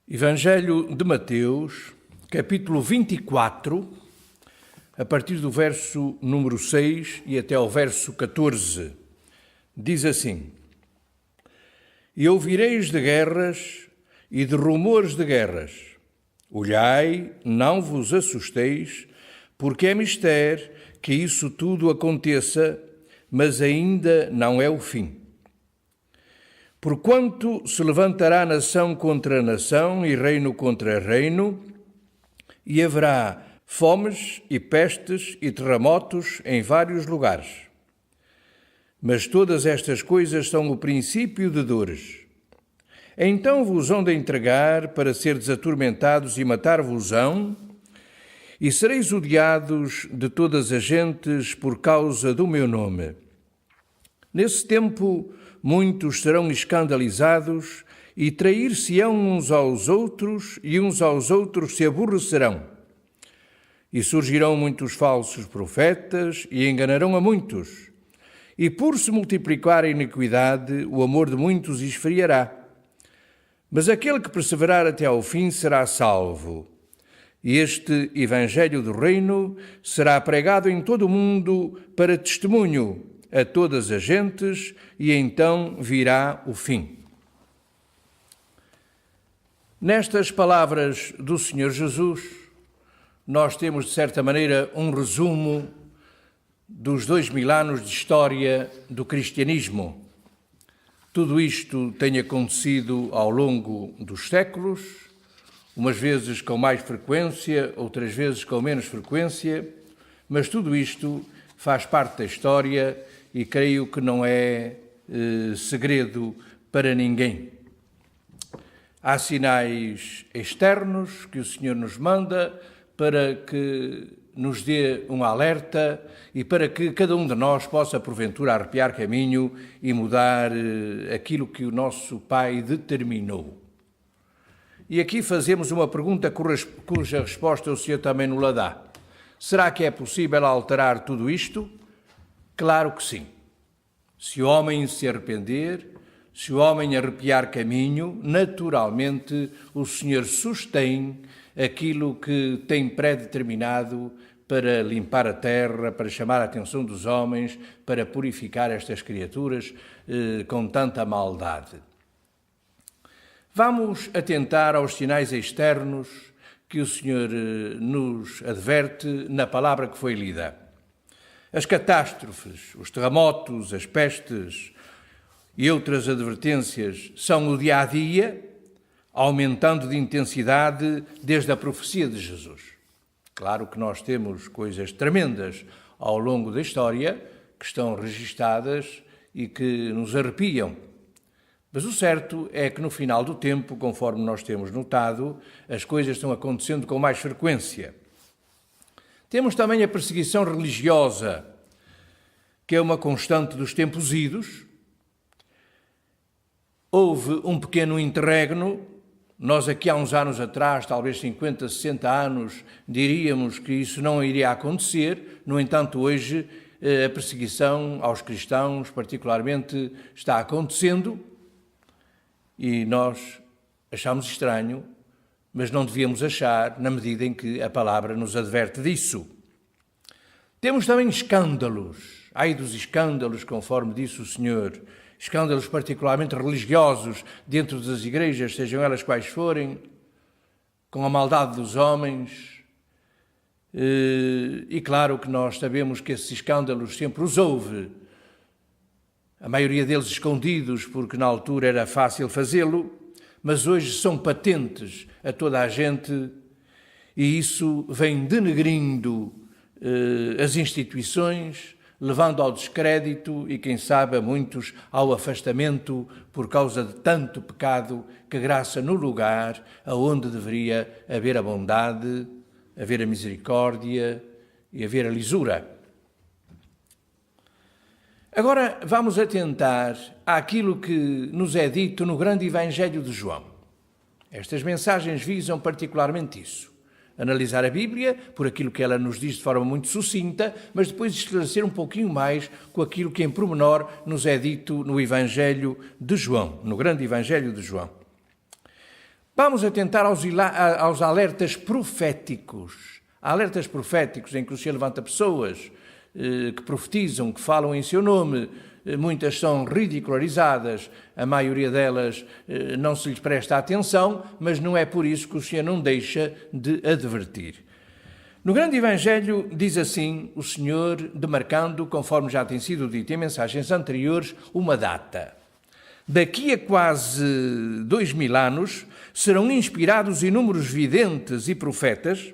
Evangelho de Mateus, capítulo 24, a partir do verso número 6 e até ao verso 14, diz assim: E ouvireis de guerras e de rumores de guerras. Olhai, não vos assusteis, porque é mister que isso tudo aconteça, mas ainda não é o fim. Porquanto se levantará nação contra nação e reino contra reino, e haverá fomes e pestes e terremotos em vários lugares. Mas todas estas coisas são o princípio de dores. Então vos hão de entregar para seres atormentados e matar-vos-ão, e sereis odiados de todas as gentes por causa do meu nome. Nesse tempo, muitos serão escandalizados e trair-se-ão uns aos outros e uns aos outros se aborrecerão. E surgirão muitos falsos profetas e enganarão a muitos. E por se multiplicar a iniquidade, o amor de muitos esfriará. Mas aquele que perseverar até ao fim será salvo. E este Evangelho do Reino será pregado em todo o mundo para testemunho a todas as gentes, e então virá o fim. Nestas palavras do Senhor Jesus, nós temos, de certa maneira, um resumo dos 2000 anos de história do cristianismo. Tudo isto tem acontecido ao longo dos séculos, umas vezes com mais frequência, outras vezes com menos frequência, mas tudo isto faz parte da história e creio que não é segredo para ninguém. Há sinais externos que o Senhor nos manda para que nos dê um alerta e para que cada um de nós possa, porventura, arrepiar caminho e mudar aquilo que o nosso Pai determinou. E aqui fazemos uma pergunta cuja resposta o Senhor também nos dá. Será que é possível alterar tudo isto? Claro que sim. Se o homem se arrepender, se o homem arrepiar caminho, naturalmente o Senhor sustém aquilo que tem pré-determinado para limpar a terra, para chamar a atenção dos homens, para purificar estas criaturas com tanta maldade. Vamos atentar aos sinais externos que o Senhor nos adverte na palavra que foi lida. As catástrofes, os terremotos, as pestes e outras advertências são o dia-a-dia, aumentando de intensidade desde a profecia de Jesus. Claro que nós temos coisas tremendas ao longo da história que estão registadas e que nos arrepiam. Mas o certo é que no final do tempo, conforme nós temos notado, as coisas estão acontecendo com mais frequência. Temos também a perseguição religiosa, que é uma constante dos tempos idos. Houve um pequeno interregno. Nós aqui há uns anos atrás, talvez 50, 60 anos, diríamos que isso não iria acontecer. No entanto, hoje a perseguição aos cristãos, particularmente, está acontecendo e nós achamos estranho, mas não devíamos achar na medida em que a palavra nos adverte disso. Temos também escândalos. Ai dos escândalos, conforme disse o Senhor, escândalos particularmente religiosos dentro das igrejas, sejam elas quais forem, com a maldade dos homens. E claro que nós sabemos que esses escândalos sempre os houve, a maioria deles escondidos, porque na altura era fácil fazê-lo, mas hoje são patentes a toda a gente e isso vem denegrindo as instituições, levando ao descrédito e, quem sabe, a muitos ao afastamento por causa de tanto pecado que graça no lugar aonde deveria haver a bondade, haver a misericórdia e haver a lisura. Agora vamos atentar àquilo que nos é dito no grande Evangelho de João. Estas mensagens visam particularmente isso. Analisar a Bíblia por aquilo que ela nos diz de forma muito sucinta, mas depois esclarecer um pouquinho mais com aquilo que em pormenor nos é dito no Evangelho de João, no grande Evangelho de João. Vamos atentar aos alertas proféticos. Alertas proféticos em que o Senhor levanta pessoas que profetizam, que falam em seu nome. Muitas são ridicularizadas, a maioria delas não se lhes presta atenção, mas não é por isso que o Senhor não deixa de advertir. No grande Evangelho diz assim o Senhor, demarcando, conforme já tem sido dito em mensagens anteriores, uma data. Daqui a quase 2000 anos serão inspirados inúmeros videntes e profetas,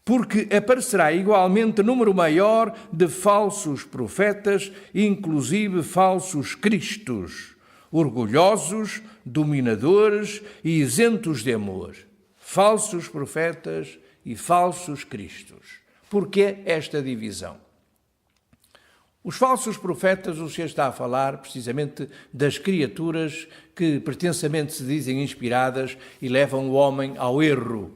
porque aparecerá igualmente número maior de falsos profetas, inclusive falsos cristos, orgulhosos, dominadores e isentos de amor. Falsos profetas e falsos cristos. Por que esta divisão? Os falsos profetas, o Senhor está a falar precisamente das criaturas que pretensamente se dizem inspiradas e levam o homem ao erro,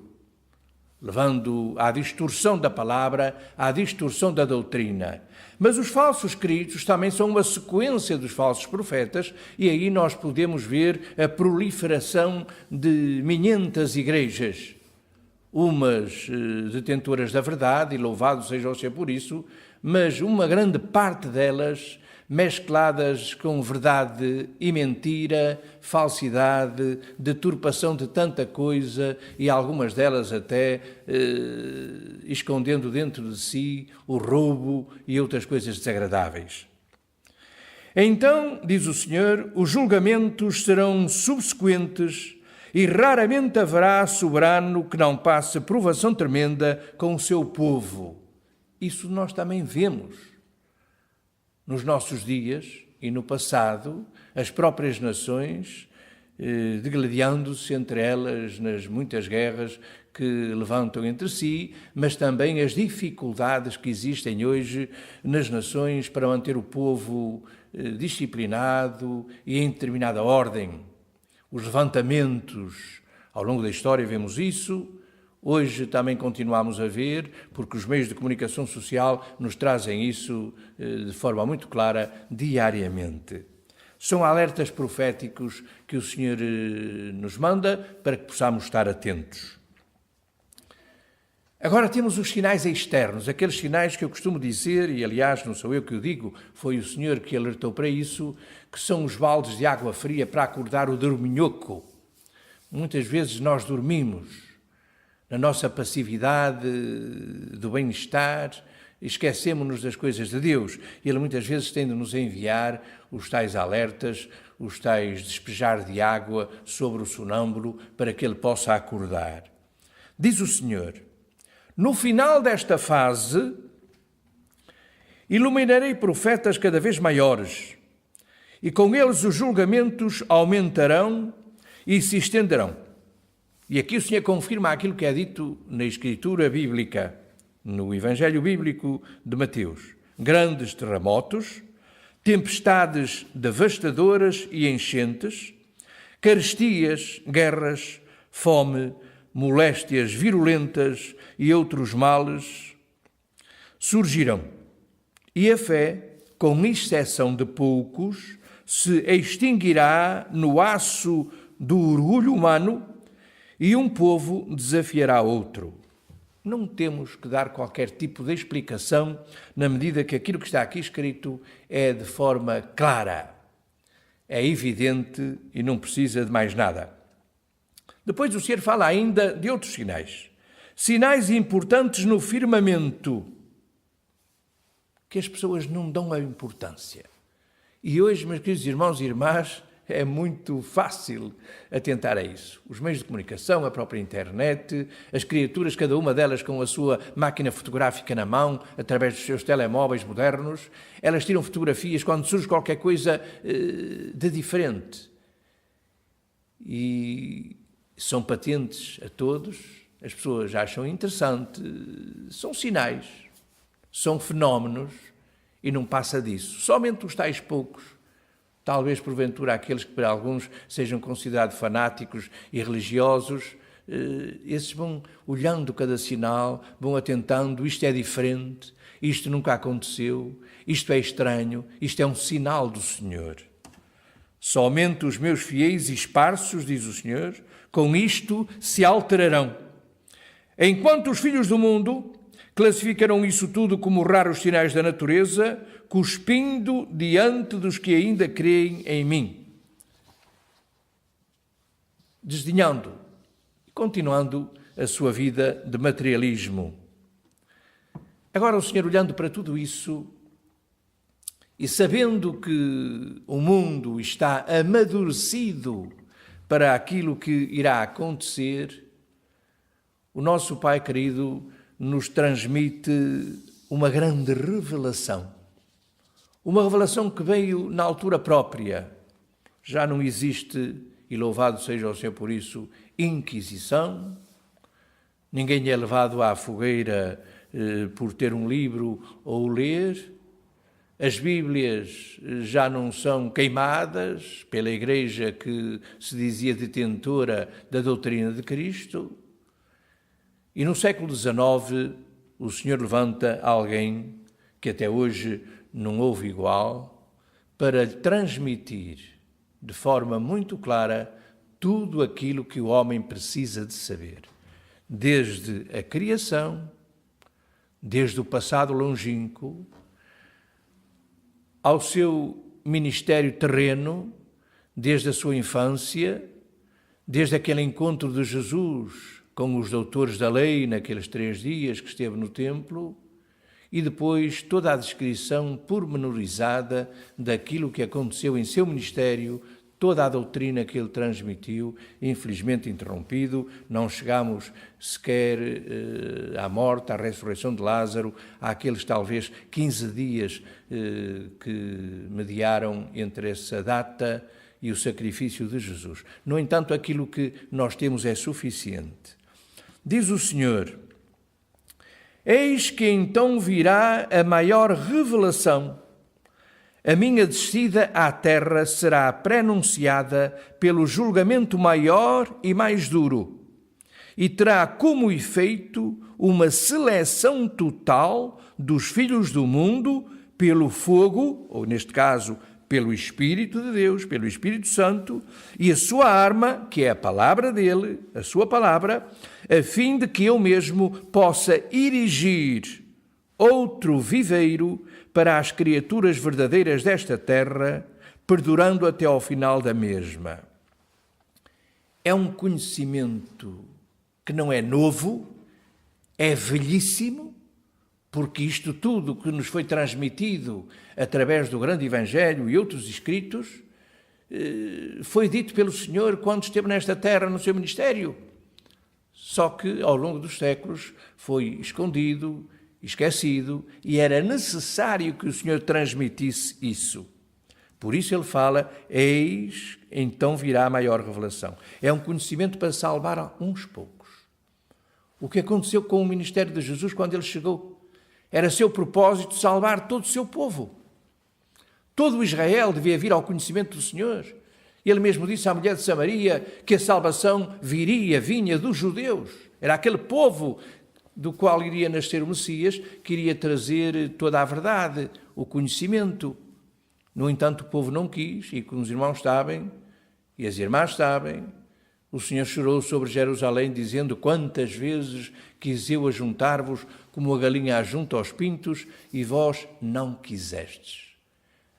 levando à distorção da palavra, à distorção da doutrina. Mas os falsos cristos também são uma sequência dos falsos profetas e aí nós podemos ver a proliferação de 500 igrejas, umas detentoras da verdade, e louvado seja o Senhor por isso, mas uma grande parte delas mescladas com verdade e mentira, falsidade, deturpação de tanta coisa e algumas delas até escondendo dentro de si o roubo e outras coisas desagradáveis. Então, diz o Senhor, os julgamentos serão subsequentes e raramente haverá soberano que não passe provação tremenda com o seu povo. Isso nós também vemos. Nos nossos dias e no passado, as próprias nações, degladiando-se entre elas nas muitas guerras que levantam entre si, mas também as dificuldades que existem hoje nas nações para manter o povo disciplinado e em determinada ordem. Os levantamentos, ao longo da história vemos isso. Hoje também continuamos a ver, porque os meios de comunicação social nos trazem isso de forma muito clara, diariamente. São alertas proféticos que o Senhor nos manda para que possamos estar atentos. Agora temos os sinais externos, aqueles sinais que eu costumo dizer, e aliás não sou eu que o digo, foi o Senhor que alertou para isso, que são os baldes de água fria para acordar o dorminhoco. Muitas vezes nós dormimos na nossa passividade do bem-estar, esquecemos-nos das coisas de Deus. E Ele muitas vezes tem de nos enviar os tais alertas, os tais despejar de água sobre o sonâmbulo para que ele possa acordar. Diz o Senhor, no final desta fase, iluminarei profetas cada vez maiores, e com eles os julgamentos aumentarão e se estenderão. E aqui o Senhor confirma aquilo que é dito na Escritura Bíblica, no Evangelho Bíblico de Mateus. Grandes terremotos, tempestades devastadoras e enchentes, carestias, guerras, fome, moléstias virulentas e outros males surgirão. E a fé, com exceção de poucos, se extinguirá no aço do orgulho humano e um povo desafiará outro. Não temos que dar qualquer tipo de explicação na medida que aquilo que está aqui escrito é de forma clara, é evidente e não precisa de mais nada. Depois o Senhor fala ainda de outros sinais. Sinais importantes no firmamento, que as pessoas não dão a importância. E hoje, meus queridos irmãos e irmãs, é muito fácil atentar a isso. Os meios de comunicação, a própria internet, as criaturas, cada uma delas com a sua máquina fotográfica na mão, através dos seus telemóveis modernos, elas tiram fotografias quando surge qualquer coisa de diferente. E são patentes a todos, as pessoas acham interessante, são sinais, são fenómenos e não passa disso. Somente os tais poucos, talvez porventura aqueles que para alguns sejam considerados fanáticos e religiosos, esses vão olhando cada sinal, vão atentando, isto é diferente, isto nunca aconteceu, isto é estranho, isto é um sinal do Senhor. Somente os meus fiéis e esparsos, diz o Senhor, com isto se alterarão. Enquanto os filhos do mundo classificarão isso tudo como raros sinais da natureza, cuspindo diante dos que ainda creem em mim. Desdenhando e continuando a sua vida de materialismo. Agora o Senhor, olhando para tudo isso e sabendo que o mundo está amadurecido para aquilo que irá acontecer, o nosso Pai querido nos transmite uma grande revelação. Uma revelação que veio na altura própria. Já não existe, e louvado seja o Senhor por isso, inquisição. Ninguém é levado à fogueira por ter um livro ou ler. As Bíblias já não são queimadas pela Igreja que se dizia detentora da doutrina de Cristo. E no século XIX, o Senhor levanta alguém que até hoje não houve igual, para transmitir de forma muito clara tudo aquilo que o homem precisa de saber. Desde a criação, desde o passado longínquo, ao seu ministério terreno, desde a sua infância, desde aquele encontro de Jesus com os doutores da lei naqueles 3 dias que esteve no templo, e depois toda a descrição pormenorizada daquilo que aconteceu em seu ministério, toda a doutrina que ele transmitiu, infelizmente interrompido, não chegamos sequer à morte, à ressurreição de Lázaro, àqueles talvez 15 dias que mediaram entre essa data e o sacrifício de Jesus. No entanto, aquilo que nós temos é suficiente. Diz o Senhor: eis que então virá a maior revelação. A minha descida à terra será prenunciada pelo julgamento maior e mais duro, e terá como efeito uma seleção total dos filhos do mundo pelo fogo, ou neste caso, pelo Espírito de Deus, pelo Espírito Santo, e a sua arma, que é a palavra dele, a sua palavra, a fim de que eu mesmo possa erigir outro viveiro para as criaturas verdadeiras desta terra, perdurando até ao final da mesma. É um conhecimento que não é novo, é velhíssimo, porque isto tudo que nos foi transmitido através do grande Evangelho e outros escritos, foi dito pelo Senhor quando esteve nesta terra no seu ministério. Só que ao longo dos séculos foi escondido, esquecido, e era necessário que o Senhor transmitisse isso. Por isso ele fala, eis, então virá a maior revelação. É um conhecimento para salvar uns poucos. O que aconteceu com o ministério de Jesus quando ele chegou? Era seu propósito salvar todo o seu povo. Todo o Israel devia vir ao conhecimento do Senhor. Ele mesmo disse à mulher de Samaria que a salvação vinha dos judeus. Era aquele povo do qual iria nascer o Messias, que iria trazer toda a verdade, o conhecimento. No entanto, o povo não quis, e como os irmãos sabem, e as irmãs sabem, o Senhor chorou sobre Jerusalém, dizendo: quantas vezes quis eu ajuntar-vos como a galinha ajunta aos pintos, e vós não quisestes.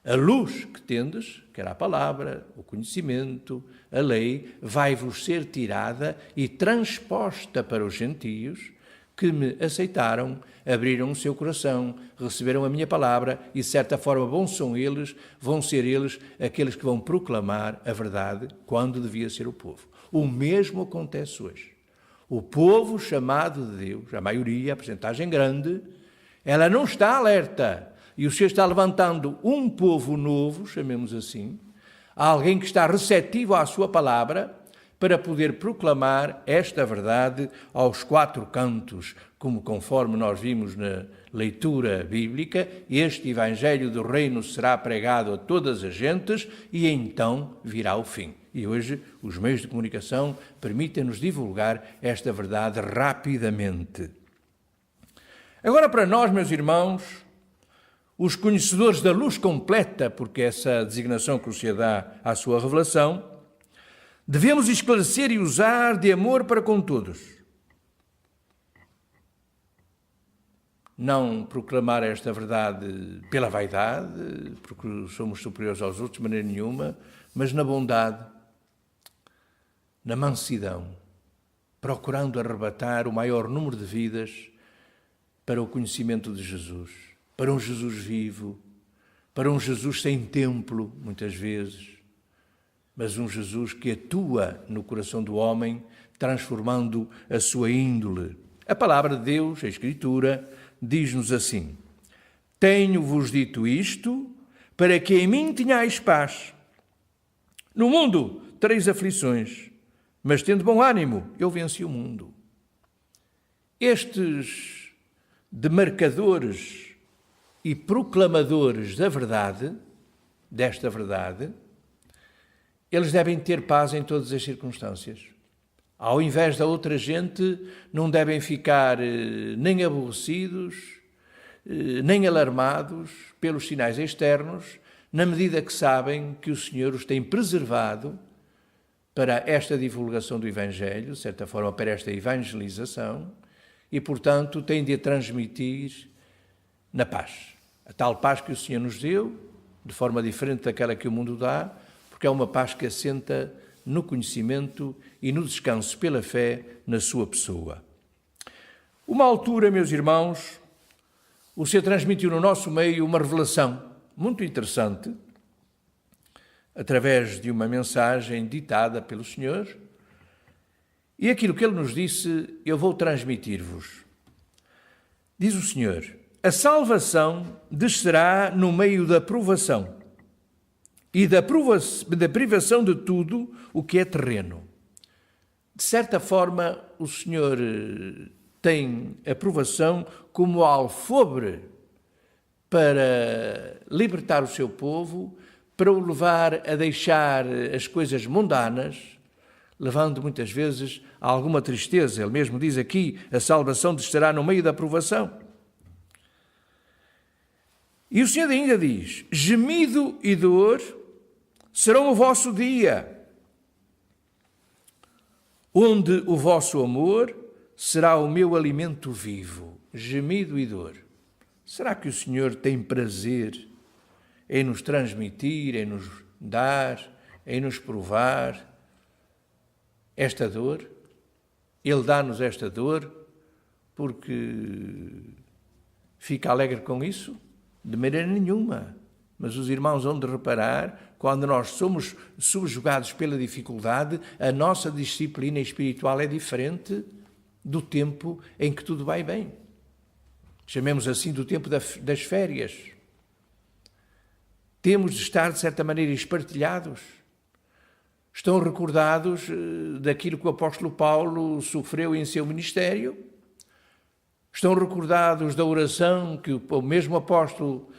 A luz que tendes, que era a palavra, o conhecimento, a lei, vai-vos ser tirada e transposta para os gentios, que me aceitaram, abriram o seu coração, receberam a minha palavra e, de certa forma, vão ser eles aqueles que vão proclamar a verdade quando devia ser o povo. O mesmo acontece hoje. O povo chamado de Deus, a maioria, a percentagem grande, ela não está alerta. E o Senhor está levantando um povo novo, chamemos assim, alguém que está receptivo à sua palavra, para poder proclamar esta verdade aos 4 cantos, conforme nós vimos na leitura bíblica, este Evangelho do Reino será pregado a todas as gentes e então virá o fim. E hoje os meios de comunicação permitem-nos divulgar esta verdade rapidamente. Agora, para nós, meus irmãos, os conhecedores da luz completa, porque essa é a designação que o Senhor dá à sua revelação, devemos esclarecer e usar de amor para com todos. Não proclamar esta verdade pela vaidade, porque somos superiores aos outros de maneira nenhuma, mas na bondade, na mansidão, procurando arrebatar o maior número de vidas para o conhecimento de Jesus, para um Jesus vivo, para um Jesus sem templo, muitas vezes, mas um Jesus que atua no coração do homem, transformando a sua índole. A palavra de Deus, a Escritura, diz-nos assim: tenho-vos dito isto, para que em mim tenhais paz. No mundo tereis aflições, mas tendo bom ânimo, eu venci o mundo. Estes demarcadores e proclamadores da verdade, desta verdade, eles devem ter paz em todas as circunstâncias. Ao invés da outra gente, não devem ficar nem aborrecidos, nem alarmados pelos sinais externos, na medida que sabem que o Senhor os tem preservado para esta divulgação do Evangelho, de certa forma para esta evangelização, e, portanto, têm de a transmitir na paz. A tal paz que o Senhor nos deu, de forma diferente daquela que o mundo dá, porque é uma paz que assenta no conhecimento e no descanso pela fé na sua pessoa. Uma altura, meus irmãos, o Senhor transmitiu no nosso meio uma revelação muito interessante, através de uma mensagem ditada pelo Senhor, e aquilo que Ele nos disse, eu vou transmitir-vos. Diz o Senhor: a salvação descerá no meio da provação e da privação de tudo o que é terreno. De certa forma, o Senhor tem a provação como alfobre para libertar o seu povo, para o levar a deixar as coisas mundanas, levando muitas vezes a alguma tristeza. Ele mesmo diz aqui: a salvação descerá no meio da provação. E o Senhor ainda diz: gemido e dor serão o vosso dia, onde o vosso amor será o meu alimento vivo. Gemido e dor. Será que o Senhor tem prazer em nos transmitir, em nos dar, em nos provar esta dor? Ele dá-nos esta dor porque fica alegre com isso? De maneira nenhuma. Mas os irmãos vão de reparar, quando nós somos subjugados pela dificuldade, a nossa disciplina espiritual é diferente do tempo em que tudo vai bem. Chamemos assim do tempo das férias. Temos de estar, de certa maneira, espartilhados. Estão recordados daquilo que o apóstolo Paulo sofreu em seu ministério? Estão recordados da oração que o mesmo apóstolo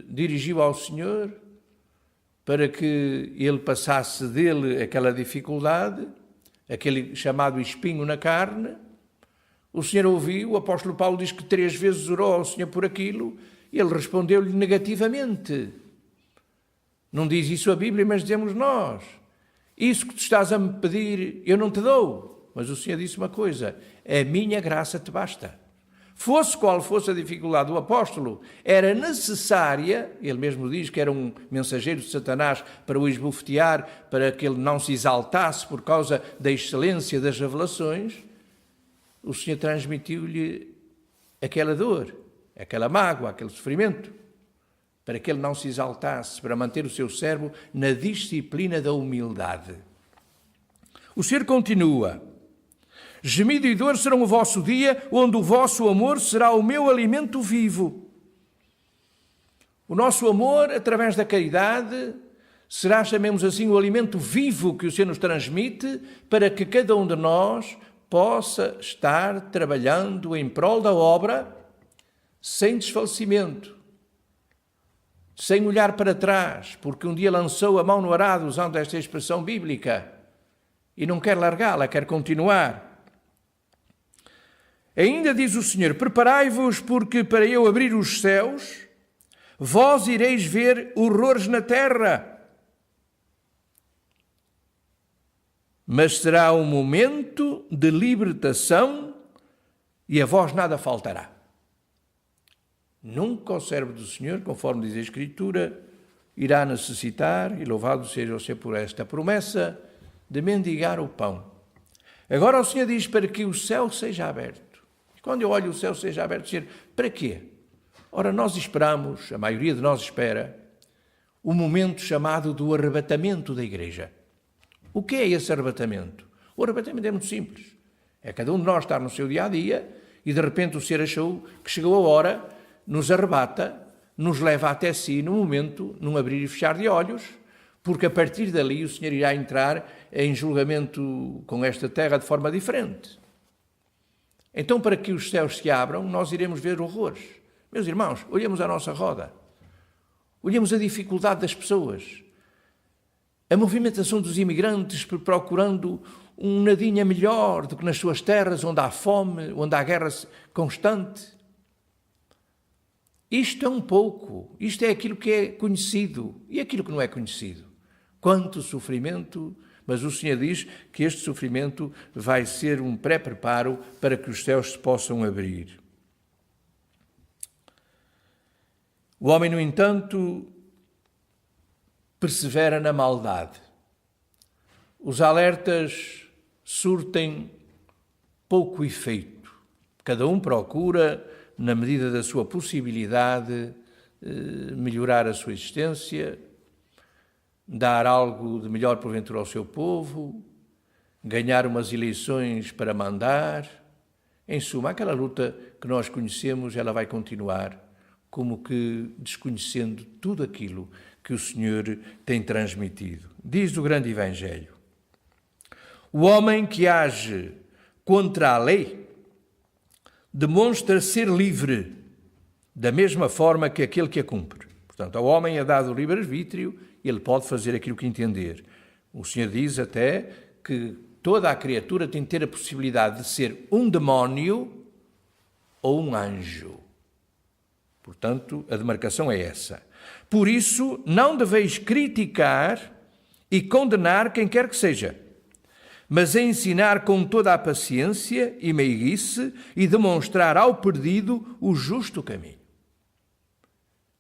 dirigiu ao Senhor para que ele passasse dele aquela dificuldade, aquele chamado espinho na carne? O Senhor ouviu, o apóstolo Paulo diz que 3 vezes orou ao Senhor por aquilo, e ele respondeu-lhe negativamente. Não diz isso a Bíblia, mas dizemos nós: isso que tu estás a me pedir, eu não te dou. Mas o Senhor disse uma coisa: a minha graça te basta. Fosse qual fosse a dificuldade do apóstolo, era necessária, ele mesmo diz que era um mensageiro de Satanás para o esbofetear, para que ele não se exaltasse por causa da excelência das revelações. O Senhor transmitiu-lhe aquela dor, aquela mágoa, aquele sofrimento, para que ele não se exaltasse, para manter o seu servo na disciplina da humildade. O Senhor continua: gemido e dor serão o vosso dia, onde o vosso amor será o meu alimento vivo. O nosso amor, através da caridade, será, chamemos assim, o alimento vivo que o Senhor nos transmite, para que cada um de nós possa estar trabalhando em prol da obra sem desfalecimento, sem olhar para trás, porque um dia lançou a mão no arado, usando esta expressão bíblica, e não quer largá-la, quer continuar. Ainda diz o Senhor: preparai-vos, porque para eu abrir os céus Vós ireis ver horrores na terra, mas será um momento de libertação e a vós nada faltará. Nunca o servo do Senhor, conforme diz a Escritura, irá necessitar, e louvado seja o Senhor por esta promessa, de mendigar o pão. Agora o Senhor diz para que o céu seja aberto. E quando eu olho o céu seja aberto, Senhor, para quê? Ora, nós esperamos, a maioria de nós espera, o momento chamado do arrebatamento da Igreja. O que é esse arrebatamento? O arrebatamento é muito simples. É cada um de nós estar no seu dia-a-dia e de repente o Senhor achou que chegou a hora, nos arrebata, nos leva até si no momento, num abrir e fechar de olhos, porque a partir dali o Senhor irá entrar em julgamento com esta terra de forma diferente. Então, para que os céus se abram, nós iremos ver horrores. Meus irmãos, olhemos à nossa roda. Olhemos a dificuldade das pessoas. A movimentação dos imigrantes procurando um nadinha melhor do que nas suas terras, onde há fome, onde há guerra constante. Isto é um pouco, isto é aquilo que é conhecido e aquilo que não é conhecido. Quanto sofrimento, mas o Senhor diz que este sofrimento vai ser um pré-preparo para que os céus se possam abrir. O homem, no entanto, persevera na maldade. Os alertas surtem pouco efeito. Cada um procura, na medida da sua possibilidade, melhorar a sua existência, dar algo de melhor porventura ao seu povo, ganhar umas eleições para mandar. Em suma, aquela luta que nós conhecemos, ela vai continuar, como que desconhecendo tudo aquilo que o Senhor tem transmitido. Diz o grande Evangelho: o homem que age contra a lei demonstra ser livre, da mesma forma que aquele que a cumpre. Portanto, ao homem é dado o livre-arbítrio, ele pode fazer aquilo que entender. O Senhor diz até que toda a criatura tem que ter a possibilidade de ser um demónio ou um anjo. Portanto, a demarcação é essa. Por isso, não deveis criticar e condenar quem quer que seja, mas ensinar com toda a paciência e meiguice e demonstrar ao perdido o justo caminho.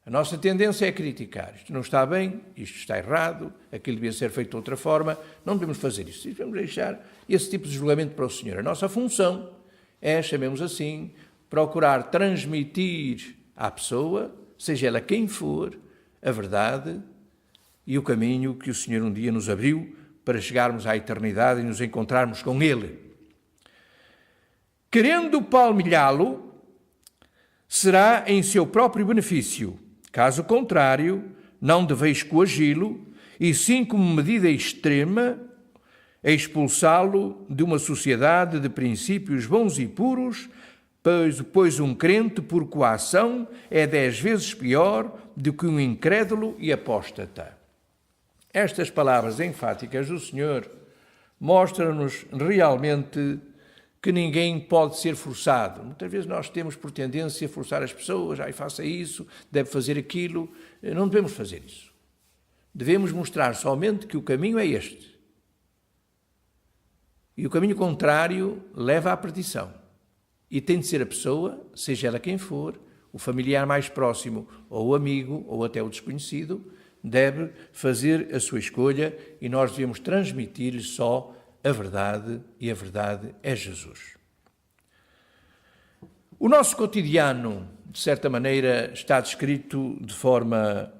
A nossa tendência é criticar. Isto não está bem, isto está errado, aquilo devia ser feito de outra forma. Não devemos fazer isso. Devemos deixar esse tipo de julgamento para o Senhor. A nossa função é, chamemos assim, procurar transmitir à pessoa, seja ela quem for, a verdade e o caminho que o Senhor um dia nos abriu para chegarmos à eternidade e nos encontrarmos com Ele. Querendo palmilhá-lo, será em seu próprio benefício. Caso contrário, não deveis coagi-lo, e sim como medida extrema, expulsá-lo de uma sociedade de princípios bons e puros, pois um crente por coação é 10 vezes pior do que um incrédulo e apóstata. Estas palavras enfáticas do Senhor mostram-nos realmente que ninguém pode ser forçado. Muitas vezes nós temos por tendência a forçar as pessoas, faça isso, deve fazer aquilo. Não devemos fazer isso. Devemos mostrar somente que o caminho é este. E o caminho contrário leva à perdição. E tem de ser a pessoa, seja ela quem for, o familiar mais próximo, ou o amigo, ou até o desconhecido, deve fazer a sua escolha e nós devemos transmitir-lhe só a verdade, e a verdade é Jesus. O nosso cotidiano, de certa maneira, está descrito de forma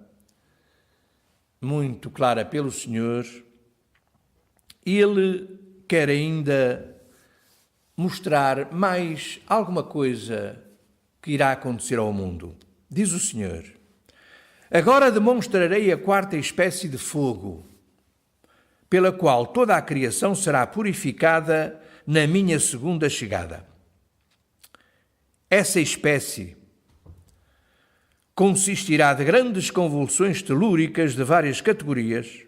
muito clara pelo Senhor, e Ele quer ainda mostrar mais alguma coisa que irá acontecer ao mundo. Diz o Senhor: agora demonstrarei a quarta espécie de fogo, pela qual toda a criação será purificada na minha segunda chegada. Essa espécie consistirá de grandes convulsões telúricas de várias categorias,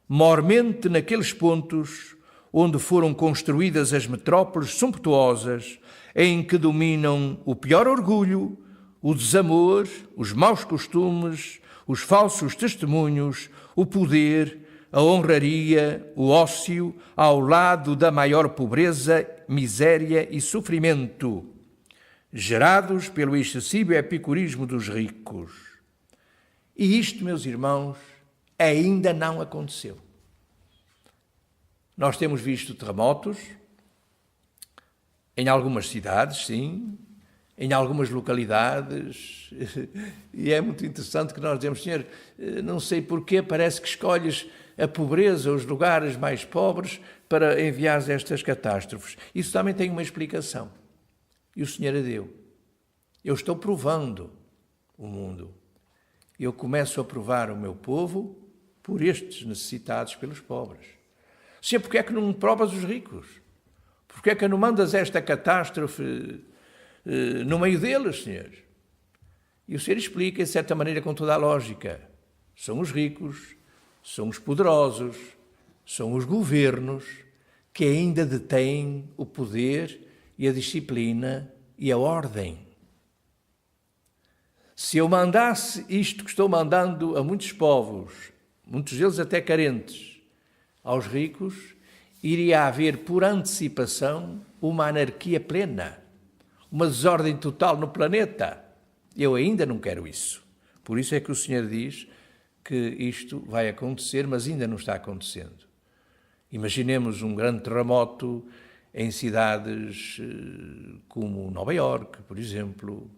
mormente naqueles pontos onde foram construídas as metrópoles sumptuosas, em que dominam o pior orgulho, o desamor, os maus costumes, os falsos testemunhos, o poder, a honraria, o ócio, ao lado da maior pobreza, miséria e sofrimento, gerados pelo excessivo epicurismo dos ricos. E isto, meus irmãos, ainda não aconteceu. Nós temos visto terremotos em algumas cidades, sim, em algumas localidades, e é muito interessante que nós dizemos, Senhor, não sei porquê, parece que escolhes a pobreza, os lugares mais pobres, para enviar estas catástrofes. Isso também tem uma explicação. E o Senhor a deu. Eu estou provando o mundo. Eu começo a provar o meu povo por estes necessitados, pelos pobres. Senhor, porquê é que não provas os ricos? Porquê é que não mandas esta catástrofe no meio deles, Senhor? E o Senhor explica, de certa maneira, com toda a lógica. São os ricos, são os poderosos, são os governos que ainda detêm o poder e a disciplina e a ordem. Se eu mandasse isto que estou mandando a muitos povos, muitos deles até carentes, aos ricos, iria haver por antecipação uma anarquia plena, uma desordem total no planeta. Eu ainda não quero isso. Por isso é que o Senhor diz que isto vai acontecer, mas ainda não está acontecendo. Imaginemos um grande terremoto em cidades como Nova Iorque, por exemplo,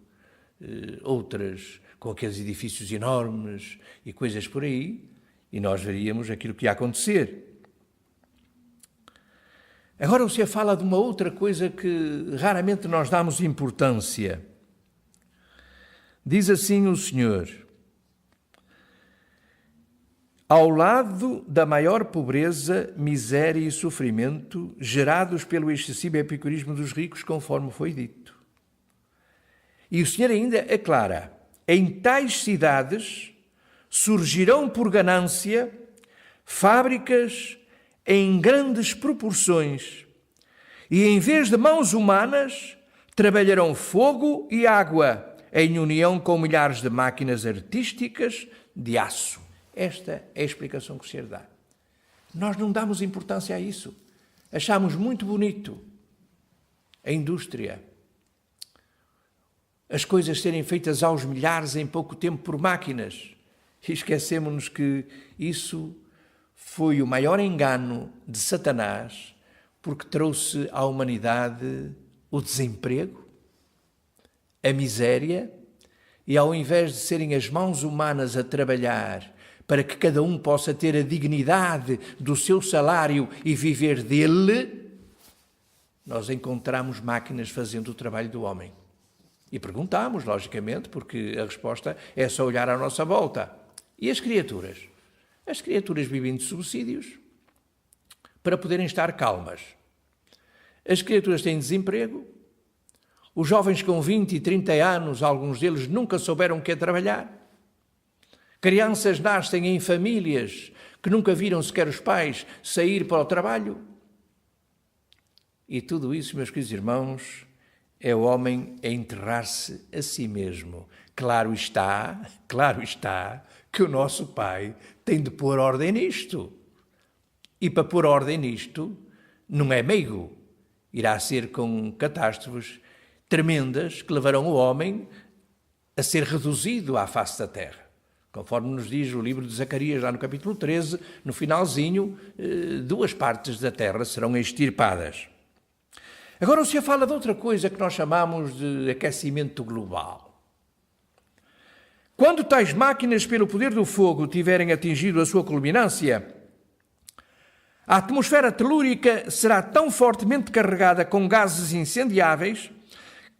outras com aqueles edifícios enormes e coisas por aí, e nós veríamos aquilo que ia acontecer. Agora o Senhor fala de uma outra coisa que raramente nós damos importância. Diz assim o Senhor: ao lado da maior pobreza, miséria e sofrimento gerados pelo excessivo epicurismo dos ricos, conforme foi dito. E o Senhor ainda aclara: em tais cidades surgirão por ganância fábricas em grandes proporções, e em vez de mãos humanas, trabalharão fogo e água, em união com milhares de máquinas artísticas de aço. Esta é a explicação que o Senhor dá. Nós não damos importância a isso. Achamos muito bonito a indústria, as coisas serem feitas aos milhares em pouco tempo por máquinas. E esquecemos-nos que isso foi o maior engano de Satanás, porque trouxe à humanidade o desemprego, a miséria, e ao invés de serem as mãos humanas a trabalhar para que cada um possa ter a dignidade do seu salário e viver dele, nós encontramos máquinas fazendo o trabalho do homem. E perguntamos, logicamente, porque a resposta é só olhar à nossa volta. E as criaturas? As criaturas vivem de subsídios para poderem estar calmas. As criaturas têm desemprego. Os jovens com 20 e 30 anos, alguns deles nunca souberam o que é trabalhar. Crianças nascem em famílias que nunca viram sequer os pais sair para o trabalho. E tudo isso, meus queridos irmãos, é o homem a enterrar-se a si mesmo. Claro está que o nosso Pai tem de pôr ordem nisto. E para pôr ordem nisto, não é meigo. Irá ser com catástrofes tremendas que levarão o homem a ser reduzido à face da terra. Conforme nos diz o livro de Zacarias, lá no capítulo 13, no finalzinho, 2 partes da terra serão extirpadas. Agora o Senhor fala de outra coisa que nós chamamos de aquecimento global. Quando tais máquinas, pelo poder do fogo, tiverem atingido a sua culminância, a atmosfera telúrica será tão fortemente carregada com gases incendiáveis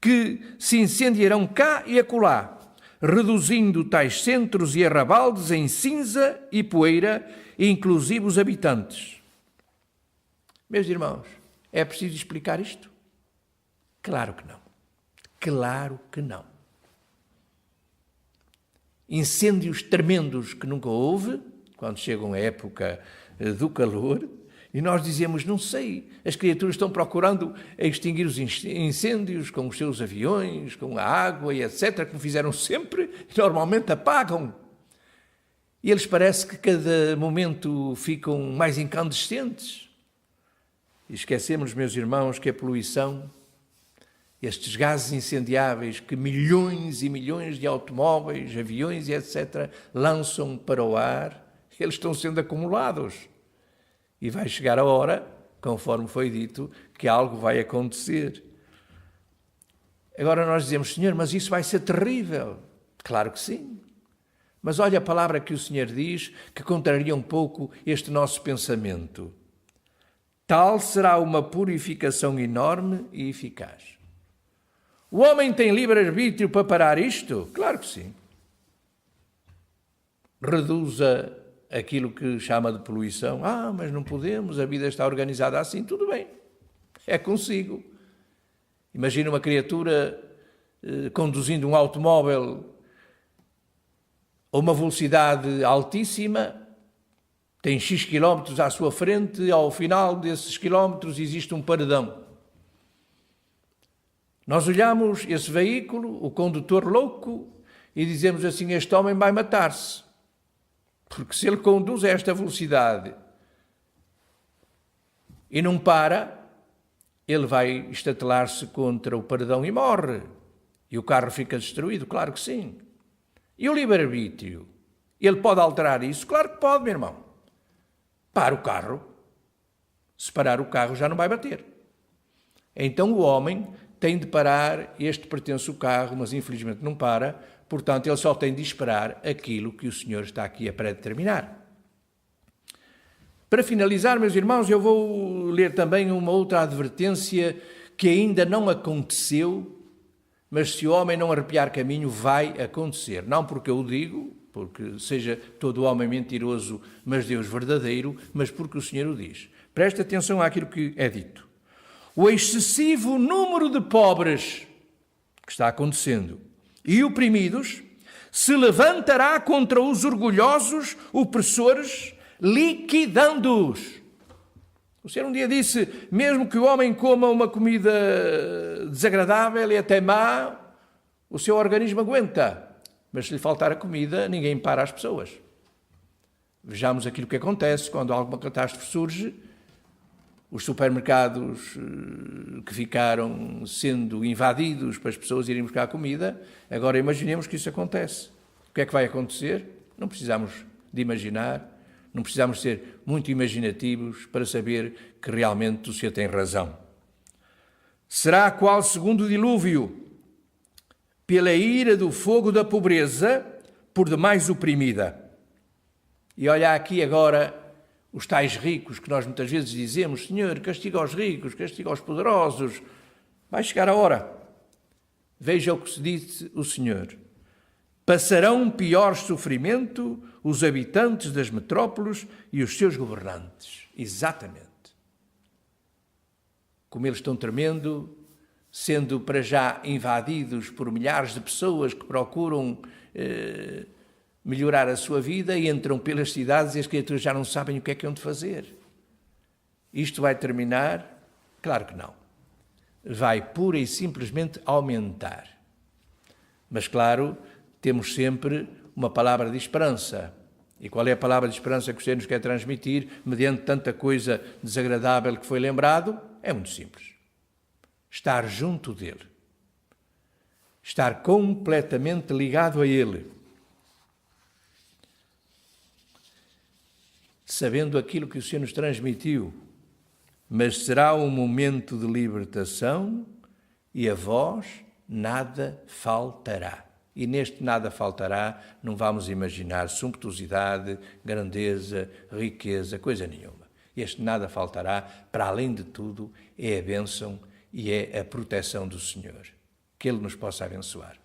que se incendiarão cá e acolá, reduzindo tais centros e arrabaldes em cinza e poeira, inclusive os habitantes. Meus irmãos, é preciso explicar isto? Claro que não. Claro que não. Incêndios tremendos que nunca houve, quando chegam a época do calor, E nós dizemos, não sei, as criaturas estão procurando extinguir os incêndios com os seus aviões, com a água e etc., como fizeram sempre, e normalmente apagam. E eles parece que cada momento ficam mais incandescentes. E esquecemos, meus irmãos, que a poluição, estes gases incendiáveis que milhões e milhões de automóveis, aviões e etc. lançam para o ar, eles estão sendo acumulados. E vai chegar a hora, conforme foi dito, que algo vai acontecer. Agora nós dizemos, Senhor, mas isso vai ser terrível. Claro que sim. Mas olha a palavra que o Senhor diz, que contraria um pouco este nosso pensamento. Tal será uma purificação enorme e eficaz. O homem tem livre-arbítrio para parar isto? Claro que sim. Reduza aquilo que chama de poluição. Mas não podemos, a vida está organizada assim. Tudo bem, é consigo. Imagina uma criatura conduzindo um automóvel a uma velocidade altíssima, tem X quilómetros à sua frente, ao final desses quilómetros existe um paredão. Nós olhamos esse veículo, o condutor louco, e dizemos assim, este homem vai matar-se. Porque se ele conduz a esta velocidade e não para, ele vai estatelar-se contra o paredão e morre. E o carro fica destruído, claro que sim. E o livre-arbítrio? Ele pode alterar isso? Claro que pode, meu irmão. Para o carro. Se parar o carro já não vai bater. Então o homem tem de parar, este pertence ao carro, mas infelizmente não para, portanto ele só tem de esperar aquilo que o Senhor está aqui a predeterminar. Para finalizar, meus irmãos, eu vou ler também uma outra advertência que ainda não aconteceu, mas se o homem não arrepiar caminho, vai acontecer. Não porque eu o digo, porque seja todo homem mentiroso, mas Deus verdadeiro, mas porque o Senhor o diz. Presta atenção àquilo que é dito. O excessivo número de pobres que está acontecendo e oprimidos se levantará contra os orgulhosos, opressores, liquidando-os. O Senhor um dia disse, mesmo que o homem coma uma comida desagradável e até má, o seu organismo aguenta. Mas se lhe faltar a comida, ninguém para as pessoas. Vejamos aquilo que acontece quando alguma catástrofe surge. Os supermercados que ficaram sendo invadidos para as pessoas irem buscar comida, agora imaginemos que isso acontece. O que é que vai acontecer? Não precisamos de imaginar, não precisamos ser muito imaginativos para saber que realmente o Senhor tem razão. Será qual segundo dilúvio, pela ira do fogo da pobreza, por demais oprimida. E olha aqui agora os tais ricos que nós muitas vezes dizemos, Senhor, castiga os ricos, castiga os poderosos. Vai chegar a hora. Veja o que se disse o Senhor. Passarão pior sofrimento os habitantes das metrópoles e os seus governantes. Exatamente. Como eles estão tremendo, sendo para já invadidos por milhares de pessoas que procuram melhorar a sua vida e entram pelas cidades e as criaturas já não sabem o que é que hão de fazer. Isto vai terminar? Claro que não. Vai pura e simplesmente aumentar. Mas claro, temos sempre uma palavra de esperança. E qual é a palavra de esperança que o Senhor nos quer transmitir mediante tanta coisa desagradável que foi lembrado? É muito simples. Estar junto dele. Estar completamente ligado a ele. Sabendo aquilo que o Senhor nos transmitiu, mas será um momento de libertação e a vós nada faltará. E neste nada faltará, não vamos imaginar sumptuosidade, grandeza, riqueza, coisa nenhuma. Este nada faltará, para além de tudo, é a bênção e é a proteção do Senhor. Que Ele nos possa abençoar.